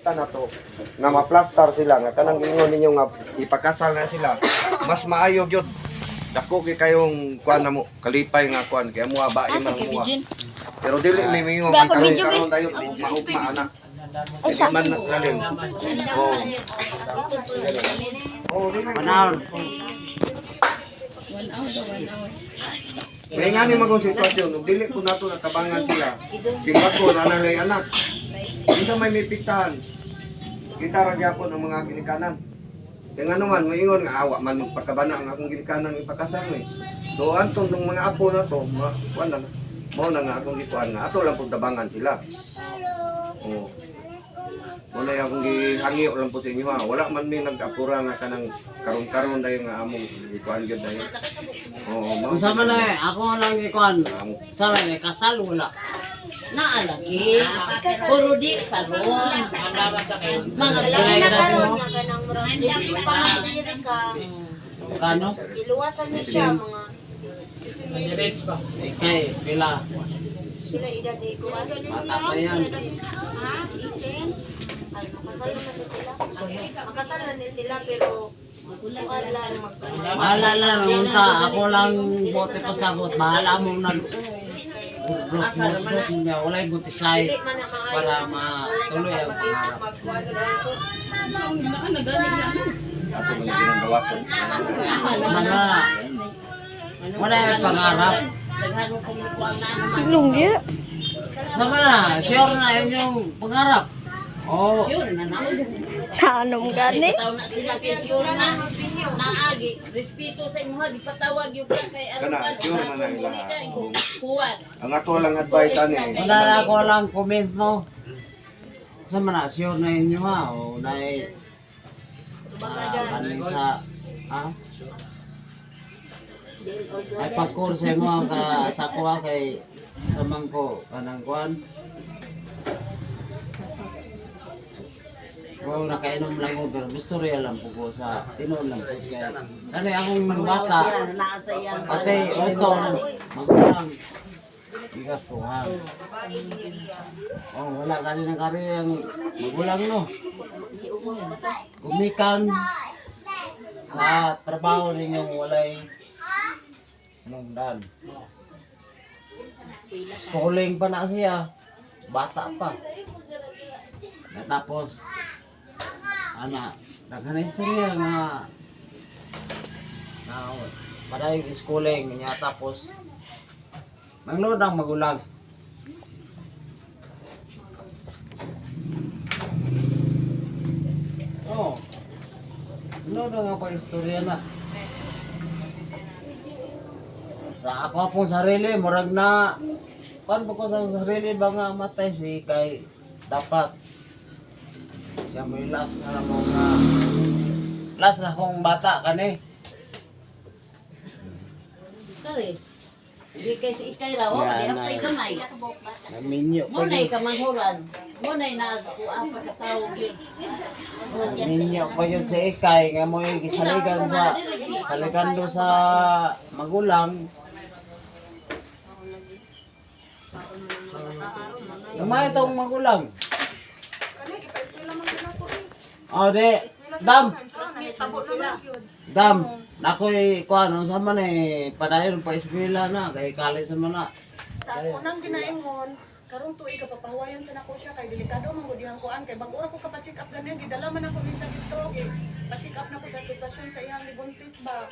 na to nga maplastar sila nga kanang ingon ninyo nga ipakasal na sila mas maayo gyud dako kay kayong kuan na mo kalipay nga kuan kay mo bae man mo pero dili may mingon karon dayon maugma anak ay sa man galing manahon may nga ni magong sitwasyon ug dili ko nato natabangan sila simbato na nalay anak hindi may mipiktahan. Kita ra gyapon ang mga ginikanan. Kaya nga naman, maingon nga awa man magpakabana ang akong ginikanan ipakasal eh. So antong ng mga apo na to, wala na. Mao na nga akong gikuan nga ato lang pud tabangan sila. Oh. Wala akong gihangyo lang po sa inyo ha. Wala man may nag-apura nga kanang karon-karon dayon nga among gikuan gyud dayon. Oh, sama na ako lang gikuan. Sama na kasal wala. Naalagi, puro di pa ron. Mga Lagi na karon nga ganang murang hindi pa nga ka. Kano? Iluwasan ni siya mga Kay pila. sila edad ay ko. Bata pa yan. Ha? 18? Ay makasal na sila. Makasal na sila pero wala Bahala lang unta ako lang bote pasabot. Bahala mo nag niya walay butisay para matuloy ang pangarap. ato man ginagawa ko. Mga wala yung pangarap. Silong dia. Sama na, sure na yun yung pangarap. Oh, Kanom gani. Taw na sila kay sure na naagi respeto sa imong di patawag yung kay Kana sure man ang ila. kuwan. Ang ato lang advice ani. wala na ako lang comment no. Sama na, sure na yun yung ha. O, dahil kanin sa, ha? Ay pagkurse mo sa kuha kay samang ko kanang kuan. Wow, nakainom lang ko pero gusto rin lang po ko sa tinon lang po kaya kani akong bata pati utong magulang igastuhan. Oh, wala kani na kari ang magulang no. Kumikan sa trabaho ninyong walay nungdan. Schooling pa na siya. Bata pa. Natapos ana naghanay istorya nga paday schooling niya tapos manglod ang magulang. Oh. Ano nga pa istorya na? Sa ako pong sarili, murag na paano ko sa sarili ba nga matay si kay dapat siya mo yung last na mga last na kong bata kani. Kare. Di kay si ikay raw, di apay kamay. Naminyo Mo nay ka manghuran. Mo nay na ako ang pagkatawag yun. Naminyo pa yun sa ikay nga mo yung gisaligan sa saligan do sa magulang. Lumay itong magulang. Oh, de, dam. Dam, nakoy kuan sa man padayon pa eskwela na kay college man na. Sa unang ginaingon, karong tuig ka papahuwayon sa nako siya kay delikado man gud dihang kuan kay bag ora ko ka pa-check up ganin gidala man ako ni siya dito pa-check up nako sa sitwasyon sa iyang libuntis ba.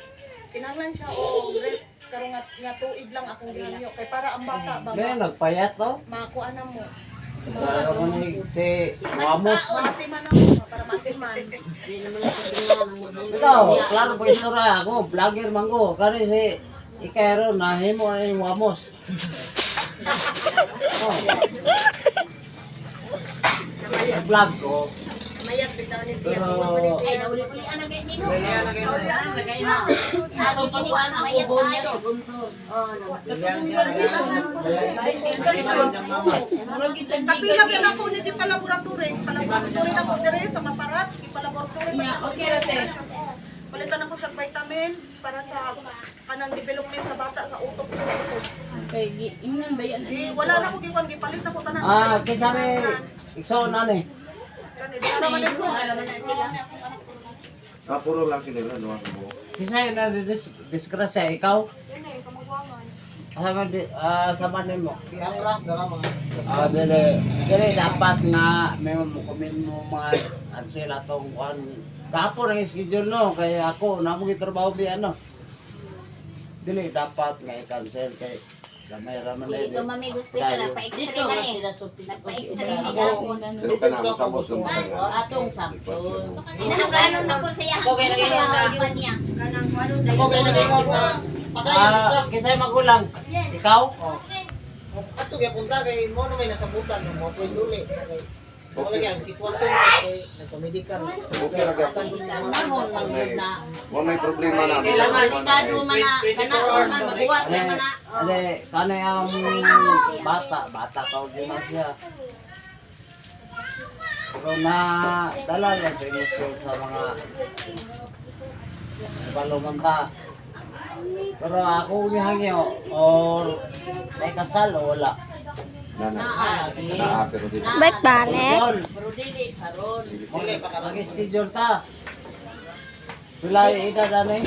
Kinahanglan siya o rest karong nga tuig lang akong ginanyo kay para ang bata ba Kaya nagpayat to. makuan na mo. Sa ako ni si Wamos. Matiman na mo para matiman. Ito, klaro pa istorya ako, vlogger man ko. Kani si Ikero nahimo ni Wamos. Oh. Vlog ko. Mayag bitaw ni siya. Pero Ay nauli-uli ana gay nino. Ako pagkuhan ang ubo niya to, gunsod. Kapila gyud ako ni di pa laboratory na ko dire sa maparat, di pa laboratory. Okay rate. Palitan ako sa vitamin para sa kanang development sa bata sa utok. Kay imnan ba yan? Di wala na ko gikan gipalit na ko tanan. kisa may ikso na ni. Kani naman na sila. Alam na sila. Puro lang kinila, no? Kisay na disgrasya, ikaw? Sama mo. Dili dapat nga may comment mo mga ansela tong kuan. Kapo ang schedule no kay ako namo gitrabaho bi ano. Dili dapat nga i-cancel kay gamay ra man Dito mami hospital nagpa-extra Dito na nga eh. sila sulti. Nagpa-extra Nagpa-extra na ako. Pero ka na, matapos ng mga. Atong Samson. Inaangalo na po siya. Okay na kayo na. Niya. Kanang ano dahil. Okay na kayo na. Kisay magulang. Ikaw? Ato kaya punta kay mo na may nasabutan mo pwede uli. Wala kaya ang sitwasyon kay nagpamedical. Okay lang yan. Mahon manggod na. Wala may problema na. Delikado man na kanao man maguwat man na. Ade kanay ang bata ka ug na siya. Pero na dala lang sa emosyon sa mga balumanta. Pero ako umihangyo or may kasal o wala. Pero dito. Baik balik. Pero dili karon. Mag-schedule ka. Wala yung edad ano eh?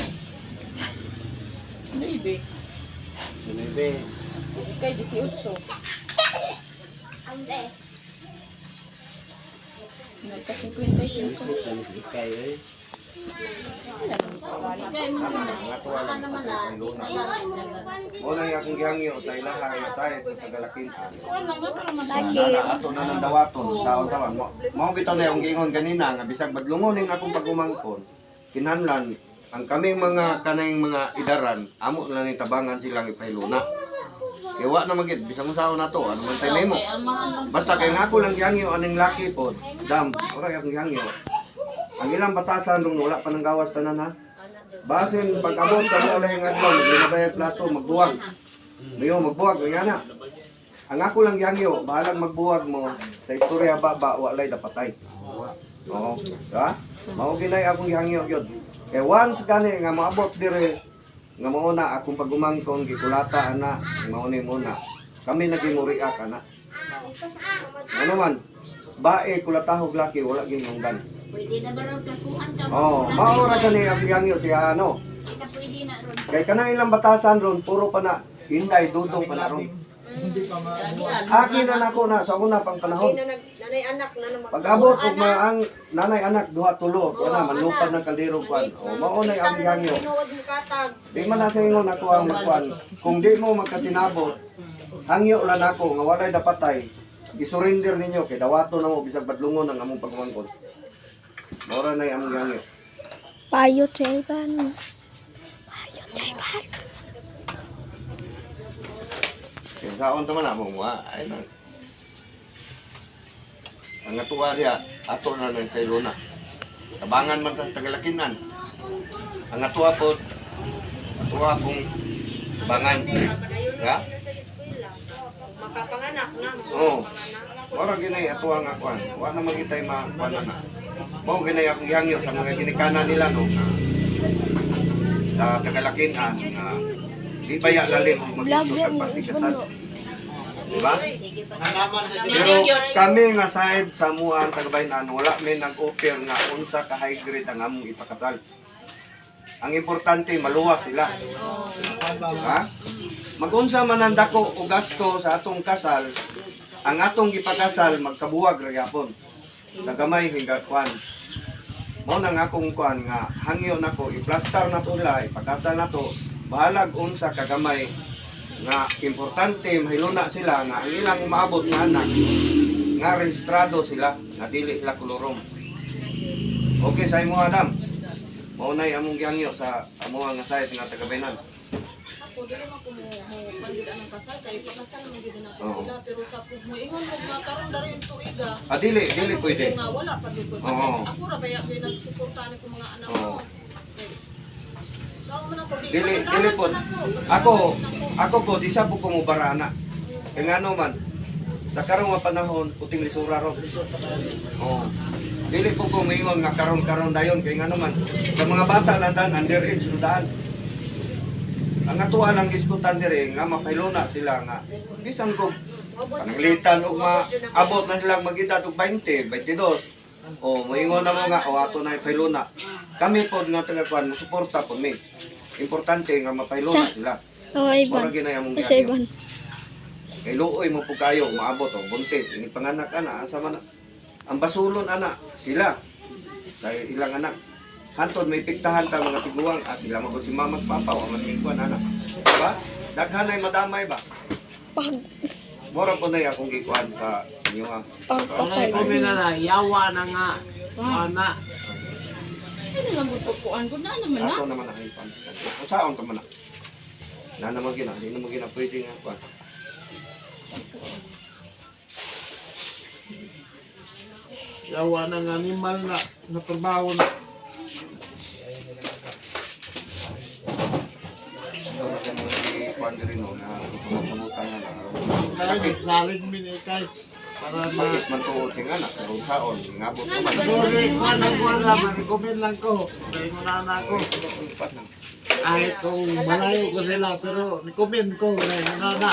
Maybe. Sinibi. Kay 18. Isip kayo eh. Kay mo na. Baka naman na. Wala yung akong gihangyo sa ilaha na tayo sa Tagalakin. Wala nga para Nana ato na ng dawaton, taon-taon. Mao bitaw na yung gingon kanina nga bisag badlungonin akong pagumangkon. Kinahanglan ang kaming mga kanayng mga idaran, amo na ni tabangan silang ipailuna. Kaya wa na magit bisag usaon na to, ano man tayo nemo. Basta kay nga ako lang gihangyo aning laki pod. Dam, ora akong gihangyo. Ang ilang batasan ron wala pa nang gawas tanan ha. Basin pag-abot ka mo lang adlaw, ginabayad plato magbuwag. Mayo magbuwag nga na. Ang ako lang gihangyo, bahalang magbuwag mo sa istorya baba walay dapatay. Oo, ha? Mao ginay akong gihangyo gyud. Kay once gani nga moabot dire nga mao na akong pagumangkon gikulata ana, mao ni muna. Kami nagimuriak ana. Ano man? Bae kulatahog laki wala ginungdan. Pwede na ba ron kasuhan ka? Oh, mao ra gani ang gihangyo siya ano. Kita pwede na ron. Kay kanang ilang batasan ron puro pa na hinday dudong pa na ron. Akin na nako na sa una pang panahon. Nanay anak na naman. Pag-abot og ang nanay anak duha tulo, wala man lupad ng kaldero kwan. O mao nay ang gihangyo. Tinuod mo katag. Di man na sa ingon ako ang magkwan. Kung di mo magkatinabot, hangyo lang ako nga walay dapatay. I-surrender ninyo kay dawato na mo bisag badlungon ang among pagmangkon. Mora nay among gihangyo. Payo Jayban. Payo Jayban. Kung saon naman na mo ay na. Ang atuwa diya, ato na ng kay Luna. Tabangan man sa Tagalakinan. Ang atuwa po, atuwa pong tabangan. Ha? Makapanganak na. Oo. Mara ginay atuwa nga kuan. Wa na magitay makuan na. Mao ginay akong gihangyo sa mga ginikanan nila no. Sa Tagalakinan nga di baya lalim magito sa pagtikasal. Diba? Pero kami nga side sa muan tagabaynan wala may nag-offer nga unsa ka high grade ang among ipakasal. Ang importante maluwas sila. Ha? Mag-unsa man ang dako o gasto sa atong kasal, ang atong gipakasal magkabuwag ra gyapon. Nagamay hingga kwan. Mao nang akong kwan nga hangyo nako i-plaster na to la ipakasal na to. Bahalag unsa kagamay nga importante mahiluna sila nga ang ilang umaabot nga anak nga rehistrado sila nga dili sila kolorom. Okay sa imo Adam. Mao nay among gihangyo sa amo nga site nga tagabaynan. Ako dili man ko mo pandid anong kasal kay pakasal mo gid na Oo. sila pero sa mo ingon mo nga karon dara yung tuiga. Dili pwede. Nga wala pa dito. Oo. Ako ra baya kay nagsuportahan ko mga anak Oo. ko. So man ako Dili po. Ako po di sa po ko mubara na. Kay ngano man sa karong nga panahon puting lisura ro. Oo. Dili po ko mingon nga karon dayon kay ngano man sa mga bata lang dan underage no daan. Ang atuwa lang iskutan dire nga mapahiluna sila nga bisan ko panglitan og maabot na sila mag-edad og 20, 22. O, moingon na mo nga, o ato na ipailuna. Kami po nga taga-kuan, suporta po mi. Importante nga mapailuna sila. Oh, Mura Ivan. ginaya mong Sa giyayo. Ivan. Kay luoy mo po kayo, maabot o buntis. Ini panganak ana, asa man. Ang basulon ana, sila. Dahil ilang anak. Hantod may piktahan ta mga tiguang at sila magod si mama at papa o matikuan ana. Diba? Daghanay madamay ba? Pag, Mura po na akong gikuan sa inyo ha. Wala ko na yawa na nga. Ana. Ano lang butukuan ko na naman na. Ako naman ang ipan. Ang saon ka man na. Na naman gina, hindi naman gina pwede nga kuan. Yawa ng animal na natrabaho na. So, maganda mo si kuan din no na sumusubutan na lang. Kaya saling minikay. Para na... Bakit man tuod sing anak, kung saon, ngabot naman. Sorry, kuwan lang ko lang. Recommend lang ko. Kaya na ako. Kahit kung malayo ko sila, pero recommend ko. Kaya na.